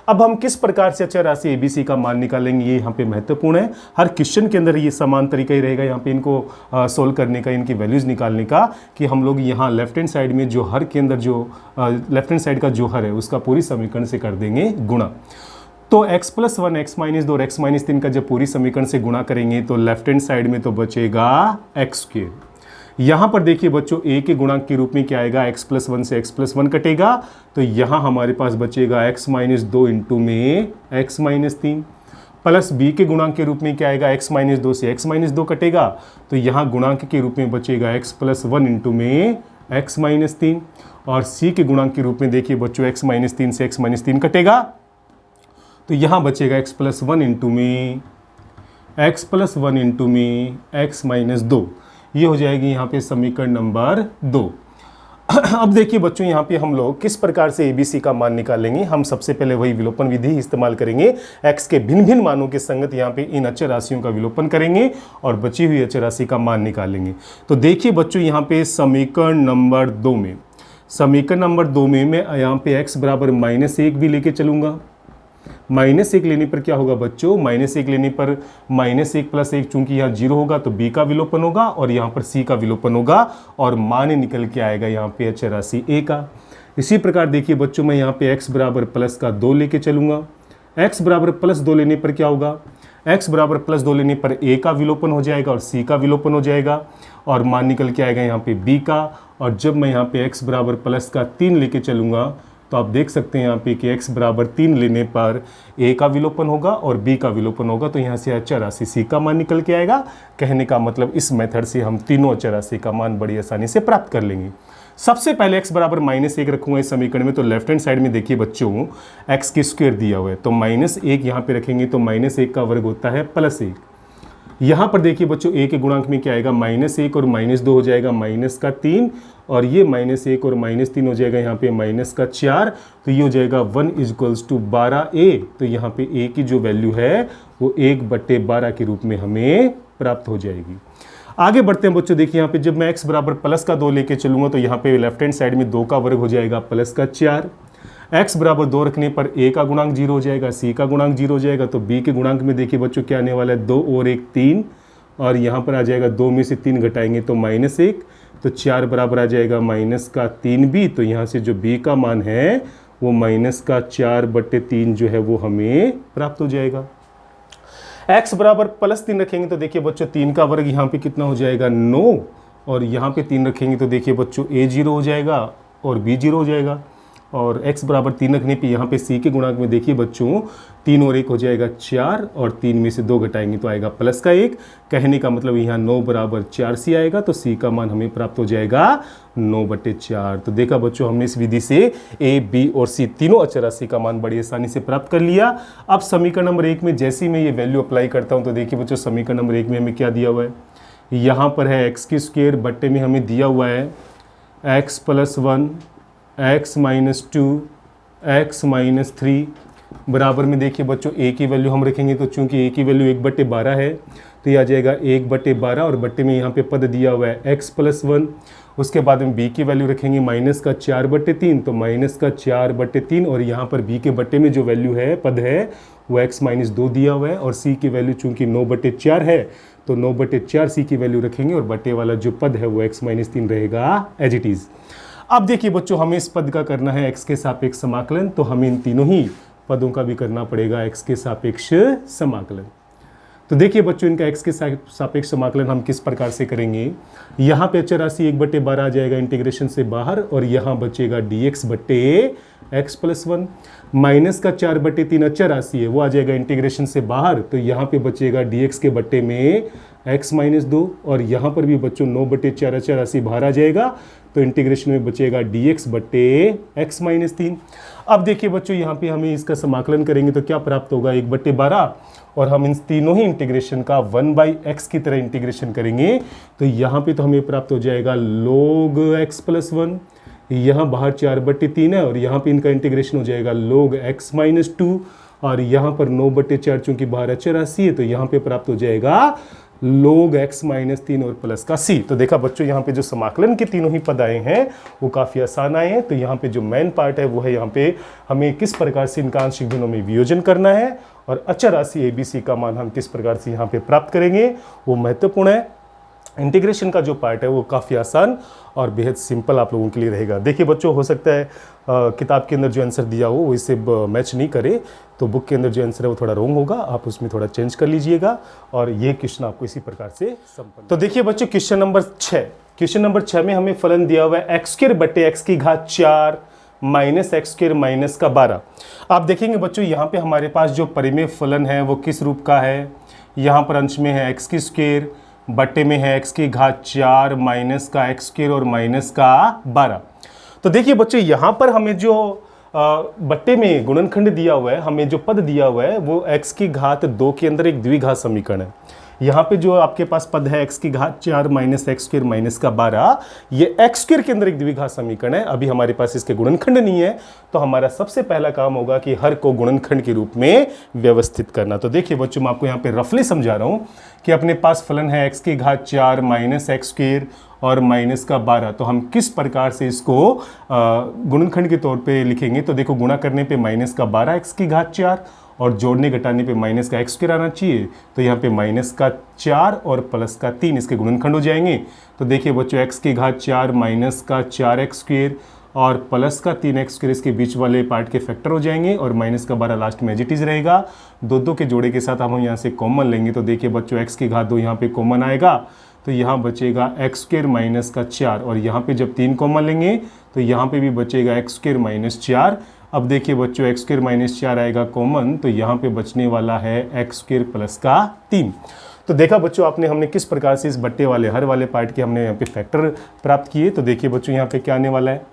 अब हम किस प्रकार से अचर राशि ABC का मान निकालेंगे ये यहाँ पे महत्वपूर्ण है। हर क्वेश्चन के अंदर ये समान तरीका ही रहेगा यहाँ पे इनको सोल्व करने का, इनकी वैल्यूज निकालने का कि हम लोग यहाँ लेफ्ट हैंड साइड में जो हर के अंदर जो लेफ्ट हैंड साइड का जो हर है उसका पूरी समीकरण से कर देंगे गुणा। तो x प्लस 1 x माइनस 2 और x माइनस 3 का जब पूरी समीकरण से गुणा करेंगे तो लेफ्ट हैंड साइड में तो बचेगा x²। यहाँ पर देखिए बच्चों a के गुणांक के रूप में क्या आएगा, x प्लस 1 से x प्लस 1 कटेगा तो यहाँ हमारे पास बचेगा x माइनस 2 इंटू में x माइनस 3 प्लस b के गुणांक के रूप में क्या आएगा, x माइनस 2 से x माइनस 2 कटेगा तो यहाँ गुणांक के रूप में बचेगा x प्लस 1 इंटू में x माइनस 3 और c के गुणांक के रूप में देखिए बच्चों x माइनस 3 से x माइनस 3 कटेगा तो यहाँ बचेगा x प्लस 1 इंटू में x माइनस 2। ये हो जाएगी यहाँ पे समीकरण नंबर 2। अब देखिए बच्चों यहाँ पे हम लोग किस प्रकार से ABC का मान निकालेंगे। हम सबसे पहले वही विलोपन विधि इस्तेमाल करेंगे। x के भिन्न भिन्न मानों के संगत यहाँ पे इन अचर राशियों का विलोपन करेंगे और बची हुई अचर राशि का मान निकालेंगे। तो देखिए बच्चों यहाँ पे समीकरण नंबर 2 में मैं यहाँ पे x बराबर -1 भी लेके चलूंगा। -1 लेने पर क्या होगा बच्चों, -1 लेने पर -1 प्लस 1 चूंकि यहाँ 0 होगा तो b का विलोपन होगा और यहाँ पर c का विलोपन होगा और मान निकल के आएगा यहाँ पे अचर राशि a का। इसी प्रकार देखिए बच्चों मैं यहाँ पे x बराबर प्लस का 2 लेके चलूंगा। x बराबर +2 लेने पर क्या होगा, x बराबर +2 लेने पर a का विलोपन हो जाएगा और c का विलोपन हो जाएगा और मान निकल के आएगा यहाँ पे b का। और जब मैं यहाँ पे x बराबर +3 लेके चलूँगा तो आप देख सकते हैं यहाँ पे कि x बराबर 3 लेने पर a का विलोपन होगा और b का विलोपन होगा, तो यहाँ से अचर राशि c का मान निकल के आएगा। कहने का मतलब इस मेथड से हम तीनों अचर राशि का मान बड़ी आसानी से प्राप्त कर लेंगे। सबसे पहले x बराबर -1 रखूंगा इस समीकरण में, तो लेफ्ट हैंड साइड में देखिए बच्चों x की स्क्वायर दिया हुआ है, तो -1 यहाँ पे रखेंगे तो -1 का वर्ग होता है +1। यहाँ पर देखिए बच्चों a के गुणांक में क्या आएगा, -1 और -2 हो जाएगा -3 और ये -1 और -3 हो जाएगा यहाँ पे -4, तो ये हो जाएगा 1 = 12a। तो यहाँ पे a की जो वैल्यू है वो 1/12 के रूप में हमें प्राप्त हो जाएगी। आगे बढ़ते हैं बच्चों, देखिए यहाँ पे जब मैं x बराबर +2 लेके चलूंगा तो यहाँ पे लेफ्ट हैंड साइड में 2 का वर्ग हो जाएगा +4। x बराबर 2 रखने पर a का गुणांक 0 हो जाएगा, c का गुणांक 0 हो जाएगा, तो b के गुणांक में देखिए बच्चों क्या आने वाला है, 2 और 1 3 और यहाँ पर आ जाएगा 2 में से 3 घटाएंगे तो -1, तो 4 बराबर आ जाएगा -3b। तो यहाँ से जो b का मान है वो -4/3 जो है वो हमें प्राप्त हो जाएगा। x बराबर +3 रखेंगे तो देखिए बच्चों 3 का वर्ग यहाँ पे कितना हो जाएगा 9 और यहाँ पे 3 रखेंगे तो देखिए बच्चों a 0 हो जाएगा और b 0 हो जाएगा। और x बराबर 3 रखने पे यहाँ पे c के गुणांक में देखिए बच्चों 3 और 1 हो जाएगा 4 और 3 में से 2 घटाएंगे तो आएगा +1। कहने का मतलब यहाँ 9 बराबर 4c आएगा, तो c का मान हमें प्राप्त हो जाएगा 9/4। तो देखा बच्चों हमने इस विधि से a, b और c तीनों अचर राशि का मान बड़ी आसानी से प्राप्त कर लिया। अब समीकरण नंबर 1 में जैसे ही मैं ये वैल्यू अप्लाई करता हूँ तो देखिए बच्चों समीकरण नंबर 1 में हमें क्या दिया हुआ है, यहाँ पर है x की स्क्वायर बट्टे में हमें दिया हुआ है x + 1 x - 2 x - 3 बराबर में देखिए बच्चों a की वैल्यू हम रखेंगे, तो चूंकि a की वैल्यू 1/12 है तो ये आ जाएगा 1/12 और बट्टे में यहाँ पे पद दिया हुआ है x + 1। उसके बाद में b की वैल्यू रखेंगे -4/3, तो -4/3 और यहाँ पर b के बट्टे में जो वैल्यू है पद है वो x - 2 दिया हुआ है और c की वैल्यू चूंकि 9/4 है तो 9/4 c की वैल्यू रखेंगे और बट्टे वाला जो पद है वो x - 3 रहेगा एज इट इज़। अब देखिए बच्चों हमें इस पद का करना है x के सापेक्ष समाकलन, तो हमें इन तीनों ही पदों का भी करना पड़ेगा x के सापेक्ष समाकलन। तो देखिए बच्चों इनका x के सापेक्ष समाकलन हम किस प्रकार से करेंगे, यहाँ पे अचर राशि 1/12 आ जाएगा इंटीग्रेशन से बाहर और यहाँ बचेगा dx/x + 1 -4/3 अचर राशि है वो आ जाएगा इंटीग्रेशन से बाहर, तो यहाँ पे बचेगा dx के बट्टे में x - 2 और यहाँ पर भी बच्चों 9/4 अचर राशि बाहर आ जाएगा, तो इंटीग्रेशन में बचेगा dx/x - 3। अब देखिए बच्चों यहाँ पे हमें इसका समाकलन करेंगे तो क्या प्राप्त होगा 1/12 और हम इन तीनों ही इंटीग्रेशन का 1/x की तरह इंटीग्रेशन करेंगे तो यहाँ पे तो हमें प्राप्त हो जाएगा log x + 1, यहाँ बाहर 4/3 है और यहाँ पे इनका इंटीग्रेशन हो जाएगा log x - 2 और यहाँ पर 9/4 चूंकि बाहर अचर राशि है तो यहाँ पे प्राप्त हो जाएगा log x - 3 और प्लस का c। तो देखा बच्चों यहाँ पे जो समाकलन के तीनों ही पद आए हैं वो काफ़ी आसान आए हैं। तो यहाँ पे जो मेन पार्ट है वो है यहाँ पे हमें किस प्रकार से इनका आंशिक भिन्नों में वियोजन करना है और अचर राशि ABC का मान हम किस प्रकार से यहाँ पे प्राप्त करेंगे वो महत्वपूर्ण है। इंटीग्रेशन का जो पार्ट है वो काफ़ी आसान और बेहद सिंपल आप लोगों के लिए रहेगा। देखिए बच्चों हो सकता है किताब के अंदर जो आंसर दिया हो वो इससे मैच नहीं करे, तो बुक के अंदर जो आंसर है वो थोड़ा रॉन्ग होगा, आप उसमें थोड़ा चेंज कर लीजिएगा और ये क्वेश्चन आपको इसी प्रकार से संपन्न। तो देखिए बच्चों क्वेश्चन नंबर 6 में हमें फलन दिया हुआ है x² - x² - 12। आप देखेंगे बच्चों यहाँ पे हमारे पास जो परिमेय फलन है वो किस रूप का है, यहाँ पर अंश में है x² बट्टे में है x⁴ माइनस का x² और माइनस का 12। तो देखिए बच्चों यहाँ पर हमें जो बट्टे में गुणनखंड दिया हुआ है, हमें जो पद दिया हुआ है वो x⁴ के अंदर एक द्विघात समीकरण है। यहाँ पे जो आपके पास पद है x⁴ माइनस x² माइनस का 12, ये x² के अंदर एक द्विघात समीकरण है। अभी हमारे पास इसके गुणनखंड नहीं है, तो हमारा सबसे पहला काम होगा कि हर को गुणनखंड के रूप में व्यवस्थित करना। तो देखिए बच्चों मैं आपको यहाँ पे रफली समझा रहा हूँ कि अपने पास फलन है x⁴ माइनस x² और माइनस का 12, तो हम किस प्रकार से इसको गुणनखंड के तौर पे लिखेंगे। तो देखो गुणा करने पे माइनस का 12 x⁴ और जोड़ने घटाने पे माइनस का x² आना चाहिए, तो यहाँ पे माइनस का 4 और प्लस का 3 इसके गुणनखंड हो जाएंगे। तो देखिए बच्चों x⁴ माइनस का 4x² और प्लस का 3x स्क्वायर इसके बीच वाले पार्ट के फैक्टर हो जाएंगे और माइनस का 12 लास्ट में एज इट इज रहेगा। दो के जोड़े के साथ हम यहाँ से कॉमन लेंगे तो देखिए बच्चों x की घात 2 यहाँ पे कॉमन आएगा तो यहाँ बचेगा एक्स स्क्वायर माइनस का 4 और यहाँ पे जब 3 कॉमन लेंगे तो यहाँ पे भी बचेगा एक्स स्क्वायर माइनस 4। अब देखिए बच्चों एक्स स्क्वायर माइनस 4 आएगा कॉमन तो यहाँ पे बचने वाला है एक्स स्क्वायर प्लस का 3। तो देखा बच्चों आपने हमने किस प्रकार से इस बट्टे वाले हर वाले पार्ट के हमने यहाँ पे फैक्टर प्राप्त किए। तो देखिए बच्चों यहाँ पे क्या आने वाला है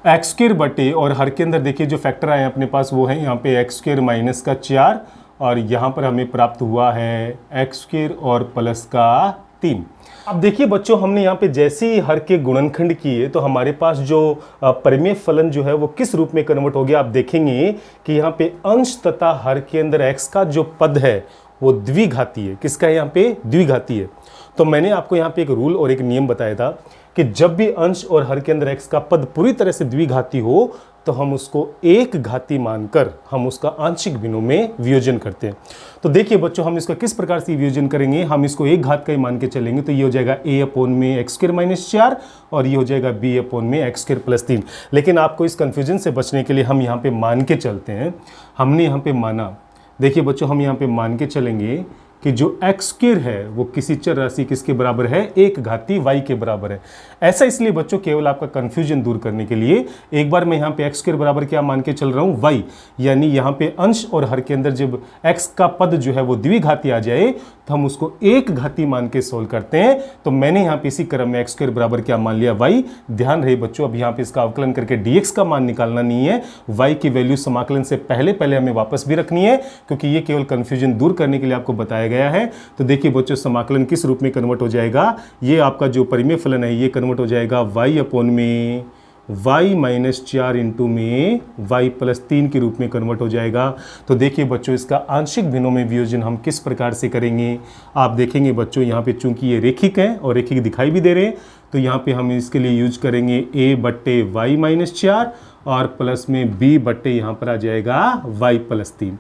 एक्स स्क्वायर बटे और हर के अंदर देखिए जो फैक्टर आए अपने पास वो है यहाँ पे एक्स स्क्वायर माइनस का 4 और यहाँ पर हमें प्राप्त हुआ है एक्स स्क्वायर और प्लस का 3। अब देखिए बच्चों हमने यहाँ पे जैसे ही हर के गुणनखंड किए तो हमारे पास जो परिमेय फलन जो है वो किस रूप में कन्वर्ट हो गया। आप देखेंगे कि यहाँ पे अंश तथा हर के अंदर x का जो पद है वो द्विघाती है। किसका है यहाँ पे द्विघाती है। तो मैंने आपको यहाँ पे एक रूल और एक नियम बताया था कि जब भी अंश और हर के अंदर x का पद पूरी तरह से द्विघाती हो तो हम उसको एक घाती मानकर हम उसका आंशिक भिन्नों में वियोजन करते हैं। तो देखिए बच्चों हम इसका किस प्रकार से वियोजन करेंगे। हम इसको एक घात का ही मान के चलेंगे तो ये हो जाएगा a अपॉन में एक्स स्क्वायर माइनस 4 और ये हो जाएगा b अपॉन में एक्स स्क्वायर प्लस 3। लेकिन आपको इस कंफ्यूजन से बचने के लिए हम यहाँ पे मान के चलते हैं। हमने यहाँ पे माना, देखिए बच्चों हम यहाँ पे मान के चलेंगे कि जो एक्स स्क्वायर है वो किसी चर राशि किसके बराबर है एक घाती y के बराबर है। ऐसा इसलिए बच्चों केवल आपका कंफ्यूजन दूर करने के लिए एक बार मैं यहाँ पे एक्स स्क्वायर बराबर क्या मान के चल रहा हूँ y, यानी यहाँ पे अंश और हर के अंदर जब x का पद जो है वो द्विघाती आ जाए तो हम उसको एक घाती मान के सोल्व करते हैं। तो मैंने यहाँ पे इसी क्रम में एक्स स्क्वायर बराबर क्या मान लिया y। ध्यान रहे बच्चों अब यहाँ पे इसका अवकलन करके dx का मान निकालना नहीं है, y की वैल्यू समाकलन से पहले हमें वापस भी रखनी है क्योंकि ये केवल कंफ्यूजन दूर करने के लिए आपको बताया गया है। तो देखिए बच्चों समाकलन किस रूप में कन्वर्ट हो जाएगा, ये आपका जो परिमेय फलन है ये कन्वर्ट हो जाएगा y अपॉन में y माइनस 4 इंटू में y प्लस 3 के रूप में कन्वर्ट हो जाएगा। तो देखिए बच्चों इसका आंशिक भिन्नों में वियोजन हम किस प्रकार से करेंगे। आप देखेंगे बच्चों यहाँ पे चूंकि ये रेखिक है और रेखिक दिखाई भी दे रहे हैं तो यहाँ पे हम इसके लिए यूज करेंगे a बट्टे y माइनस 4 और प्लस में b बट्टे यहाँ पर आ जाएगा y प्लस 3।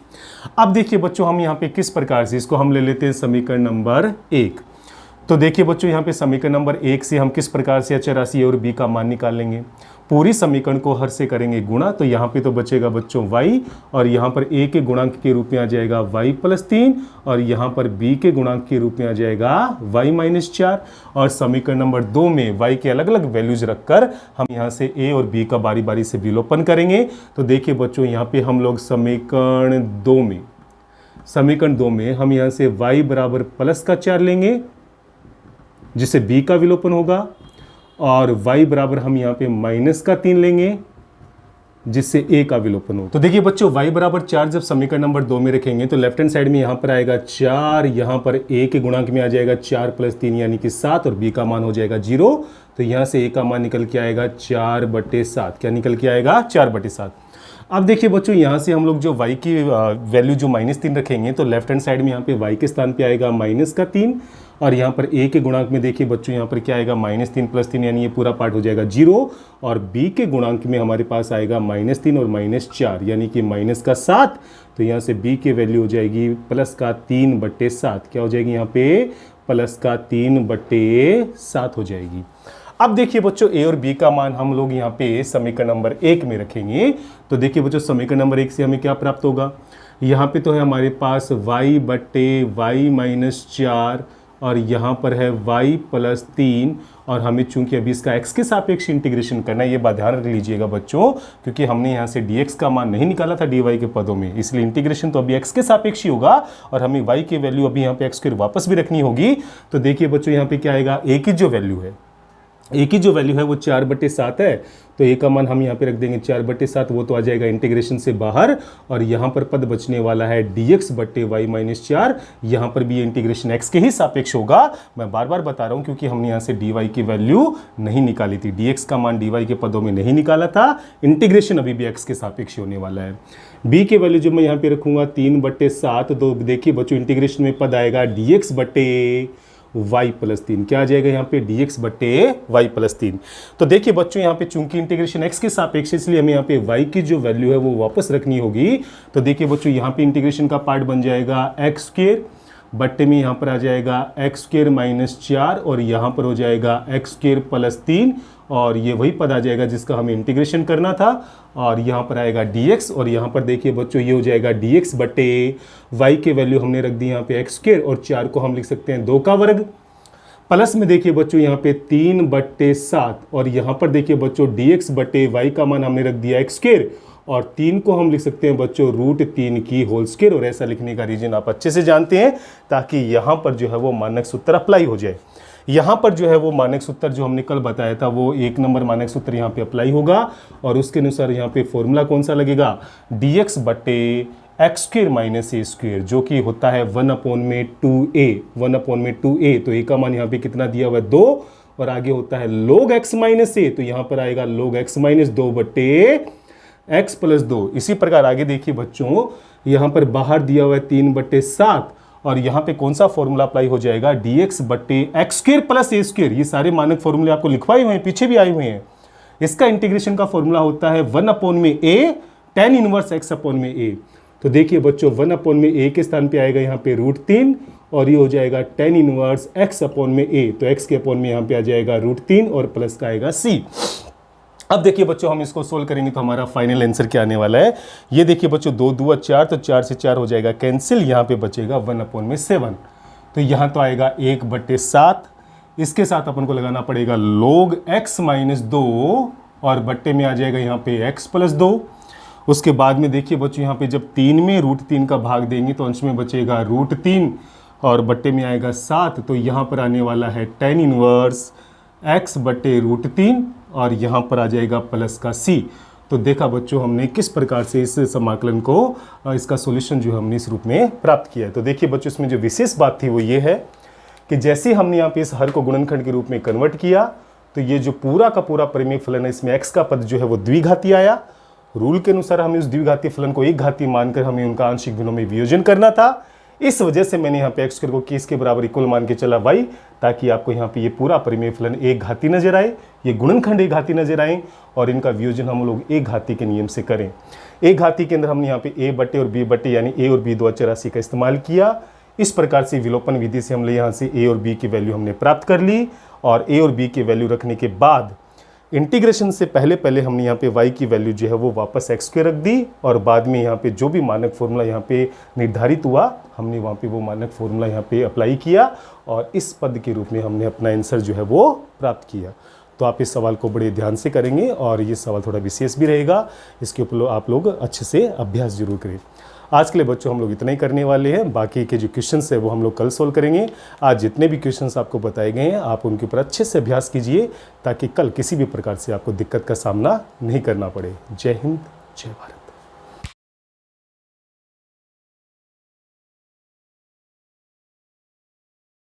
अब देखिए बच्चों हम यहाँ पे किस प्रकार से इसको हम ले लेते हैं समीकरण नंबर 1। तो देखिए बच्चों यहाँ पे समीकरण नंबर 1 से हम किस प्रकार से अचर राशि a और b का मान निकाल लेंगे। पूरी समीकरण को हर से करेंगे गुणा तो यहाँ पे तो बचेगा बच्चों y और यहाँ पर a के गुणांक के रूप में आ जाएगा y प्लस 3 और यहाँ पर b के गुणांक के रूप में आ जाएगा y माइनस 4 और समीकरण नंबर 2 में y के अलग अलग वैल्यूज रखकर हम यहाँ से a और b का बारी बारी से विलोपन करेंगे। तो देखिए बच्चों यहाँ पे हम लोग समीकरण 2 में हम यहाँ से y बराबर प्लस का 4 लेंगे जिससे b का विलोपन होगा और y बराबर हम यहाँ पे माइनस का 3 लेंगे जिससे a का विलोपन हो। तो देखिए बच्चों y बराबर 4 जब समीकरण नंबर 2 में रखेंगे तो लेफ्ट हैंड साइड में यहाँ पर आएगा 4, यहाँ पर a के गुणांक में आ जाएगा 4 प्लस 3 यानी कि 7 और b का मान हो जाएगा 0। तो यहाँ से a का मान निकल के आएगा 4/7। क्या निकल के आएगा 4/7। अब देखिए बच्चों यहाँ से हम लोग जो y की वैल्यू जो -3 रखेंगे तो लेफ्ट हैंड साइड में यहाँ पे y के स्थान पे आएगा -3 और यहाँ पर a के गुणांक में देखिए बच्चों यहाँ पर क्या आएगा -3 + 3 यानी ये पूरा पार्ट हो जाएगा 0 और b के गुणांक में हमारे पास आएगा -3 और -4 यानी कि -7। तो यहाँ से b की वैल्यू हो जाएगी +3/7। क्या हो जाएगी यहाँ पे +3/7 हो जाएगी। अब देखिए बच्चों a और b का मान हम लोग यहाँ पे समीकरण नंबर 1 में रखेंगे। तो देखिए बच्चों समीकरण नंबर 1 से हमें क्या प्राप्त होगा, यहाँ पे तो है हमारे पास y बट्टे y माइनस 4 और यहाँ पर है y प्लस 3 और हमें चूंकि अभी इसका x के सापेक्ष इंटीग्रेशन करना है, ये बात ध्यान रख लीजिएगा बच्चों क्योंकि हमने यहाँ से dx का मान नहीं निकाला था dy के पदों में, इसलिए इंटीग्रेशन तो अभी x के सापेक्ष ही होगा और हमें y की वैल्यू अभी यहाँ पे x स्क्वायर वापस भी रखनी होगी। तो देखिए बच्चों यहाँ पे क्या आएगा, a की जो वैल्यू है वो 4/7 है तो a का मान हम यहाँ पे रख देंगे 4/7, वो तो आ जाएगा इंटीग्रेशन से बाहर और यहाँ पर पद बचने वाला है dx बट्टे y माइनस 4। यहाँ पर भी ये इंटीग्रेशन x के ही सापेक्ष होगा। मैं बार बार बता रहा हूँ क्योंकि हमने यहाँ से dy की वैल्यू नहीं निकाली थी, dx का मान dy के पदों में नहीं निकाला था, इंटीग्रेशन अभी भी x के सापेक्ष होने वाला है। b की वैल्यू जो मैं यहाँ पे रखूंगा 3/7 तो देखिए बच्चों इंटीग्रेशन में पद आएगा dx बट्टे y प्लस 3। क्या आ जाएगा यहाँ पे dx बट्टे y प्लस 3। तो देखिए बच्चों यहाँ पे चूंकि इंटीग्रेशन x के सापेक्ष इसलिए हमें यहाँ पे y की जो वैल्यू है वो वापस रखनी होगी। तो देखिए बच्चों यहाँ पे इंटीग्रेशन का पार्ट बन जाएगा x स्क्वायर बट्टे में यहाँ पर आ जाएगा एक्स स्क्वायर माइनस 4 और यहाँ पर हो जाएगा एक्स स्क्वायर प्लस 3 और ये वही पद आ जाएगा जिसका हमें इंटीग्रेशन करना था और यहाँ पर आएगा dx और यहाँ पर देखिए बच्चों ये हो जाएगा dx बटे y के वैल्यू हमने रख दी यहाँ पे एक्स स्क्वायर और 4 को हम लिख सकते हैं 2 का वर्ग प्लस में देखिए बच्चों यहाँ पे 3/7 और यहाँ पर देखिए बच्चों dx बटे y का मान हमने रख दिया एक्स स्क्वायर और 3 को हम लिख सकते हैं बच्चों √3 की होल स्क्वायर और ऐसा लिखने का रीजन आप अच्छे से जानते हैं ताकि यहाँ पर जो है वो मानक सूत्र अप्लाई हो जाए। यहाँ पर जो है वो मानक सूत्र जो हमने कल बताया था वो 1 नंबर मानक सूत्र यहाँ पे अप्लाई होगा और उसके अनुसार यहाँ पे फॉर्मूला कौन सा लगेगा dx बटे एक्स स्क्वायर माइनस ए स्क्वायर जो कि होता है 1/2a तो a का मान यहाँ पे कितना दिया हुआ है 2 और आगे होता है log x माइनस ए तो यहाँ पर आएगा log x माइनस 2 बटे x प्लस 2। इसी प्रकार आगे देखिए बच्चों यहाँ पर बाहर दिया हुआ है 3/7 और यहाँ पे कौन सा फॉर्मूला अप्लाई हो जाएगा dx बटे एक्स स्क्वायर प्लस ए स्क्वायर। ये सारे मानक फॉर्मूले आपको लिखवाए हुए हैं पीछे भी आए हुए हैं। इसका इंटीग्रेशन का फॉर्मूला होता है 1/a tan inverse x upon में a। तो देखिए बच्चों 1/a के स्थान पे आएगा यहाँ पे √3 और ये हो जाएगा tan इनवर्स x अपॉन में a तो x के अपॉन में यहाँ पे आ जाएगा √3 और प्लस का आएगा c। अब देखिए बच्चों हम इसको सोल्व करेंगे तो हमारा फाइनल आंसर क्या आने वाला है। ये देखिए बच्चों 2 दूआ 4 तो 4 से 4 हो जाएगा कैंसिल यहाँ पे बचेगा 1/7 तो यहाँ तो आएगा 1/7 इसके साथ अपन को लगाना पड़ेगा log x माइनस 2 और बट्टे में आ जाएगा यहाँ पे x प्लस 2। उसके बाद में देखिए बच्चों यहाँ पे जब 3 में √3 का भाग देंगे तो अंश में बचेगा √3 और बट्टे में आएगा 7 तो यहाँ पर आने वाला है tan इनवर्स x बटे √3 और यहाँ पर आ जाएगा प्लस का c। तो देखा बच्चों हमने किस प्रकार से इस समाकलन को इसका सॉल्यूशन जो हमने इस रूप में प्राप्त किया है। तो देखिए बच्चों इसमें जो विशेष बात थी वो ये है कि जैसे हमने यहाँ पे इस हर को गुणनखंड के रूप में कन्वर्ट किया तो ये जो पूरा का पूरा परिमेय फलन है इसमें x का पद जो है वो द्विघाती आया। रूल के अनुसार हमें उस द्विघाती फलन को एक घाती मानकर हमें उनका आंशिक भिन्नों में वियोजन करना था। इस वजह से मैंने यहाँ पे एक्स स्क्वायर को किस के बराबर इक्वल मान के चला y ताकि आपको यहाँ पे ये पूरा परिमेय फलन एक घाती नजर आए, ये गुणनखंड एक घाती नजर आए और इनका वियोजन हम लोग एक घाती के नियम से करें। एक घाती के अंदर हमने यहाँ पे a बटे और b बटे यानी a और b दो अचर राशि का इस्तेमाल किया। इस प्रकार से विलोपन विधि से हमने यहाँ से a और b की वैल्यू हमने प्राप्त कर ली और a और b की वैल्यू रखने के बाद इंटीग्रेशन से पहले हमने यहाँ पे y की वैल्यू जो है वो वापस x स्क्वायर रख दी और बाद में यहाँ पे जो भी मानक फॉर्मूला यहाँ पे निर्धारित हुआ हमने वहाँ पे वो मानक फॉर्मूला यहाँ पे अप्लाई किया और इस पद के रूप में हमने अपना आंसर जो है वो प्राप्त किया। तो आप इस सवाल को बड़े ध्यान से करेंगे और ये सवाल थोड़ा विशेष भी रहेगा, इसके ऊपर आप लोग अच्छे से अभ्यास जरूर करें। आज के लिए बच्चों हम लोग इतना ही करने वाले हैं, बाकी के जो क्वेश्चंस है वो हम लोग कल सोल्व करेंगे। आज जितने भी क्वेश्चंस आपको बताए गए हैं आप उनके ऊपर अच्छे से अभ्यास कीजिए ताकि कल किसी भी प्रकार से आपको दिक्कत का सामना नहीं करना पड़े। जय हिंद, जय भारत।